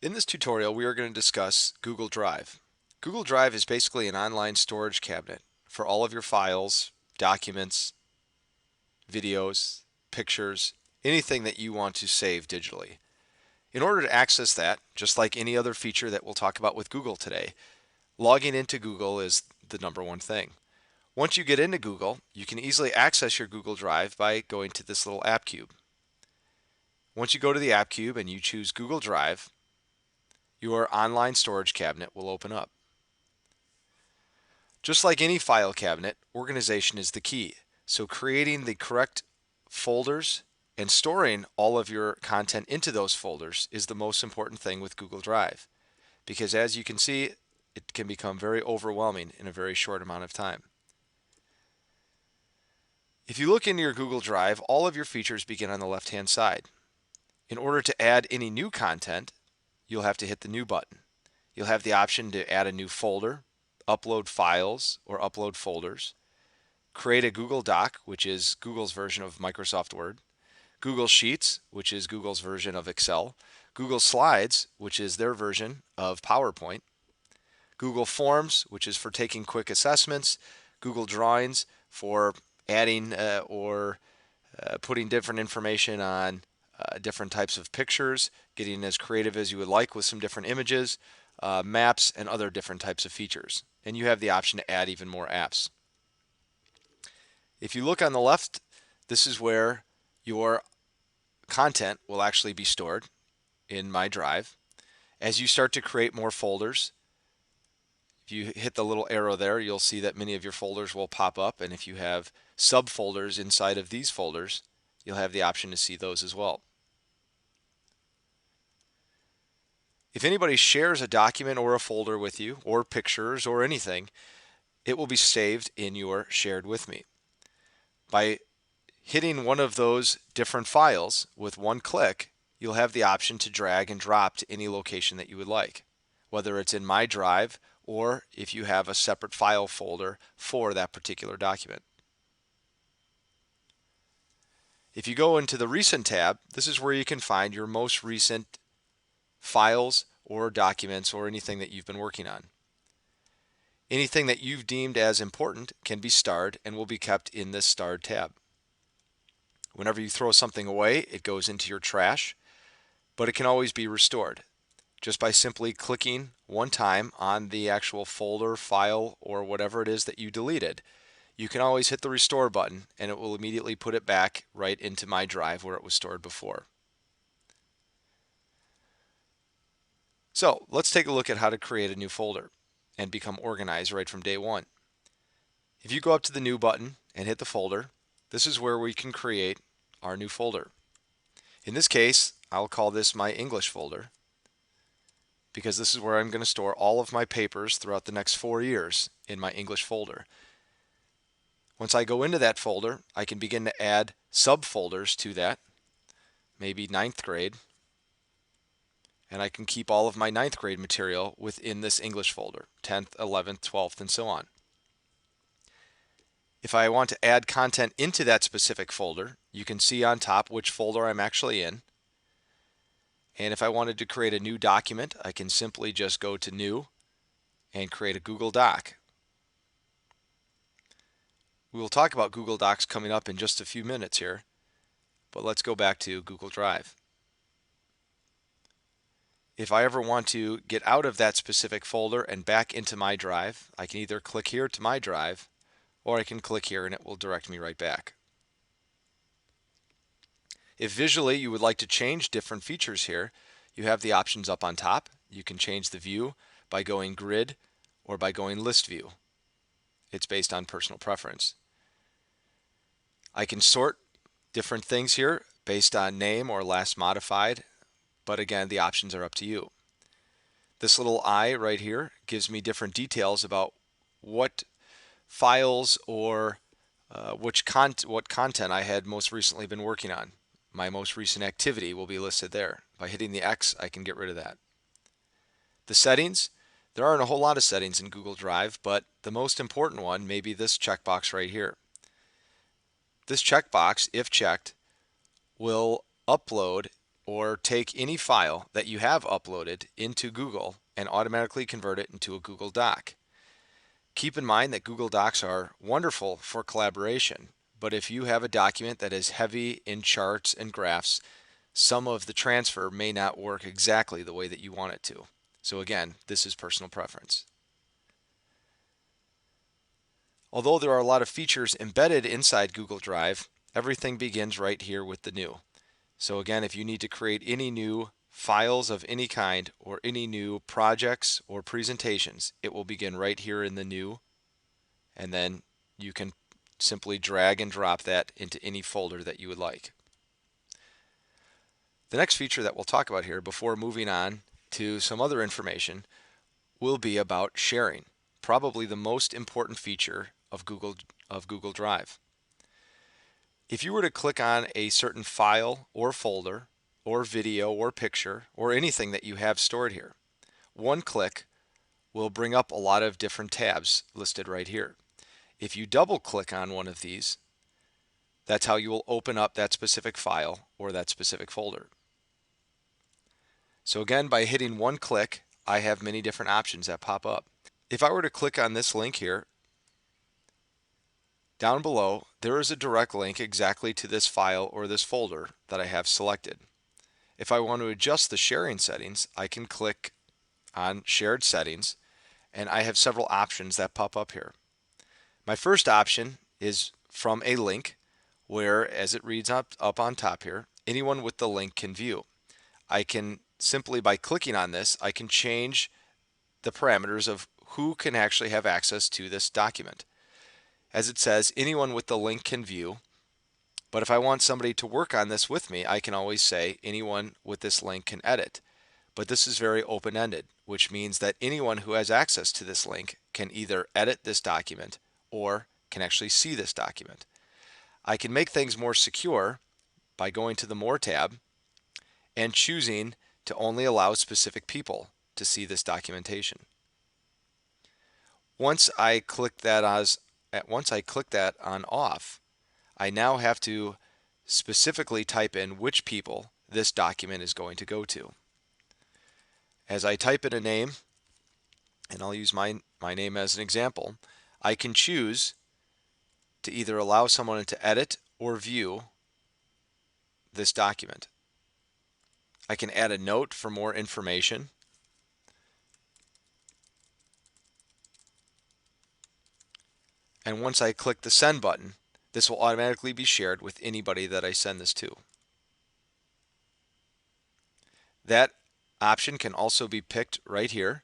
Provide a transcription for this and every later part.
In this tutorial, we are going to discuss Google Drive. Google Drive is basically an online storage cabinet for all of your files, documents, videos, pictures, anything that you want to save digitally. In order to access that, just like any other feature that we'll talk about with Google today, logging into Google is the number one thing. Once you get into Google, you can easily access your Google Drive by going to this little app cube. Once you go to the app cube and you choose Google Drive, your online storage cabinet will open up. Just like any file cabinet, organization is the key. So creating the correct folders and storing all of your content into those folders is the most important thing with Google Drive. Because as you can see, it can become very overwhelming in a very short amount of time. If you look into your Google Drive, all of your features begin on the left-hand side. In order to add any new content, you'll have to hit the New button. You'll have the option to add a new folder, upload files or upload folders, create a Google Doc, which is Google's version of Microsoft Word, Google Sheets, which is Google's version of Excel, Google Slides, which is their version of PowerPoint, Google Forms, which is for taking quick assessments, Google Drawings for adding or putting different information on different types of pictures, getting as creative as you would like with some different images, maps, and other different types of features. And you have the option to add even more apps. If you look on the left, this is where your content will actually be stored in My Drive. As you start to create more folders, if you hit the little arrow there, you'll see that many of your folders will pop up. And if you have subfolders inside of these folders, you'll have the option to see those as well. If anybody shares a document or a folder with you, or pictures or anything, it will be saved in your Shared With Me. By hitting one of those different files with one click, you'll have the option to drag and drop to any location that you would like, whether it's in My Drive or if you have a separate file folder for that particular document. If you go into the Recent tab, this is where you can find your most recent files or documents or anything that you've been working on. Anything that you've deemed as important can be starred and will be kept in this Starred tab. Whenever you throw something away, it goes into your trash, but it can always be restored just by simply clicking one time on the actual folder, file, or whatever it is that you deleted. You can always hit the Restore button and it will immediately put it back right into My Drive where it was stored before. So let's take a look at how to create a new folder and become organized right from day one. If you go up to the New button and hit the folder, this is where we can create our new folder. In this case, I'll call this my English folder because this is where I'm going to store all of my papers throughout the next 4 years in my English folder. Once I go into that folder, I can begin to add subfolders to that, maybe 9th grade, and I can keep all of my 9th grade material within this English folder, 10th, 11th, 12th, and so on. If I want to add content into that specific folder, you can see on top which folder I'm actually in. And if I wanted to create a new document, I can simply just go to New and create a Google Doc. We will talk about Google Docs coming up in just a few minutes here, but let's go back to Google Drive. If I ever want to get out of that specific folder and back into My Drive, I can either click here to My Drive, or I can click here and it will direct me right back. If visually you would like to change different features here, you have the options up on top. You can change the view by going Grid or by going List View. It's based on personal preference. I can sort different things here based on name or last modified, but again, the options are up to you. This little I right here gives me different details about what files or what content I had most recently been working on. My most recent activity will be listed there. By hitting the X, I can get rid of that. The settings, there aren't a whole lot of settings in Google Drive, but the most important one may be this checkbox right here. This checkbox, if checked, will upload or take any file that you have uploaded into Google and automatically convert it into a Google Doc. Keep in mind that Google Docs are wonderful for collaboration, but if you have a document that is heavy in charts and graphs, some of the transfer may not work exactly the way that you want it to. So again, this is personal preference. Although there are a lot of features embedded inside Google Drive, everything begins right here with the new. So again, if you need to create any new files of any kind or any new projects or presentations, it will begin right here in the new, and then you can simply drag and drop that into any folder that you would like. The next feature that we'll talk about here before moving on to some other information will be about sharing, probably the most important feature of Google Drive. If you were to click on a certain file or folder or video or picture or anything that you have stored here, one click will bring up a lot of different tabs listed right here. If you double click on one of these, that's how you will open up that specific file or that specific folder. So again, by hitting one click, I have many different options that pop up. If I were to click on this link here, down below, there is a direct link exactly to this file or this folder that I have selected. If I want to adjust the sharing settings, I can click on Shared Settings, and I have several options that pop up here. My first option is from a link where, as it reads up on top here, anyone with the link can view. I can simply, by clicking on this, I can change the parameters of who can actually have access to this document. As it says, anyone with the link can view, but if I want somebody to work on this with me, I can always say anyone with this link can edit. But this is very open-ended, which means that anyone who has access to this link can either edit this document or can actually see this document. I can make things more secure by going to the More tab and choosing to only allow specific people to see this documentation. Once I click that on off, I now have to specifically type in which people this document is going to go to. As I type in a name, and I'll use my name as an example, I can choose to either allow someone to edit or view this document. I can add a note for more information. And once I click the send button, this will automatically be shared with anybody that I send this to. That option can also be picked right here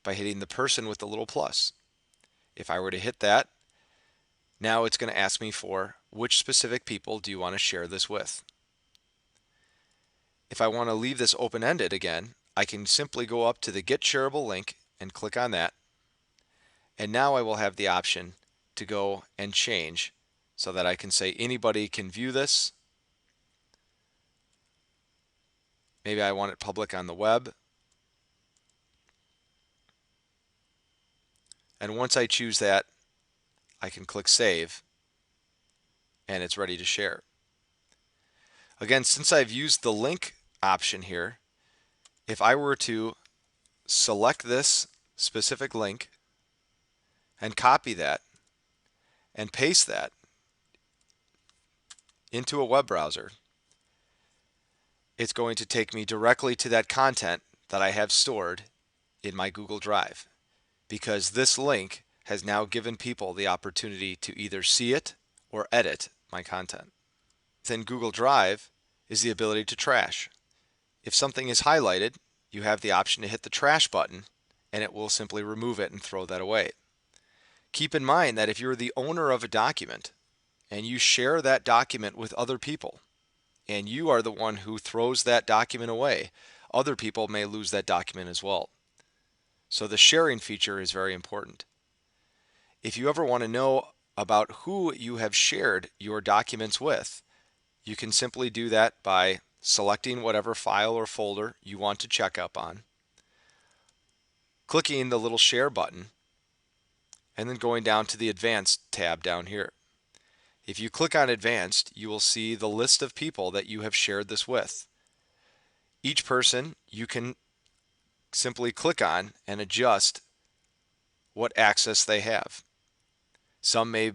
by hitting the person with the little plus. If I were to hit that, now it's going to ask me for which specific people do you want to share this with. If I want to leave this open-ended again, I can simply go up to the Get Shareable link and click on that. And now I will have the option to go and change so that I can say anybody can view this. Maybe I want it public on the web. And once I choose that, I can click Save, and it's ready to share. Again, since I've used the link option here, if I were to select this specific link and copy that and paste that into a web browser, it's going to take me directly to that content that I have stored in my Google Drive, because this link has now given people the opportunity to either see it or edit my content. Within Google Drive is the ability to trash. If something is highlighted, you have the option to hit the trash button and it will simply remove it and throw that away. Keep in mind that if you're the owner of a document and you share that document with other people and you are the one who throws that document away, other people may lose that document as well. So the sharing feature is very important. If you ever want to know about who you have shared your documents with, you can simply do that by selecting whatever file or folder you want to check up on, clicking the little share button, and then going down to the Advanced tab down here. If you click on Advanced, you will see the list of people that you have shared this with. Each person you can simply click on and adjust what access they have. Some may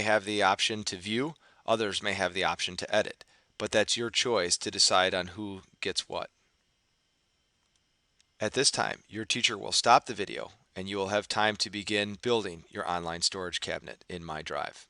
have the option to view, others may have the option to edit, but that's your choice to decide on who gets what. At this time, your teacher will stop the video and you will have time to begin building your online storage cabinet in MyDrive.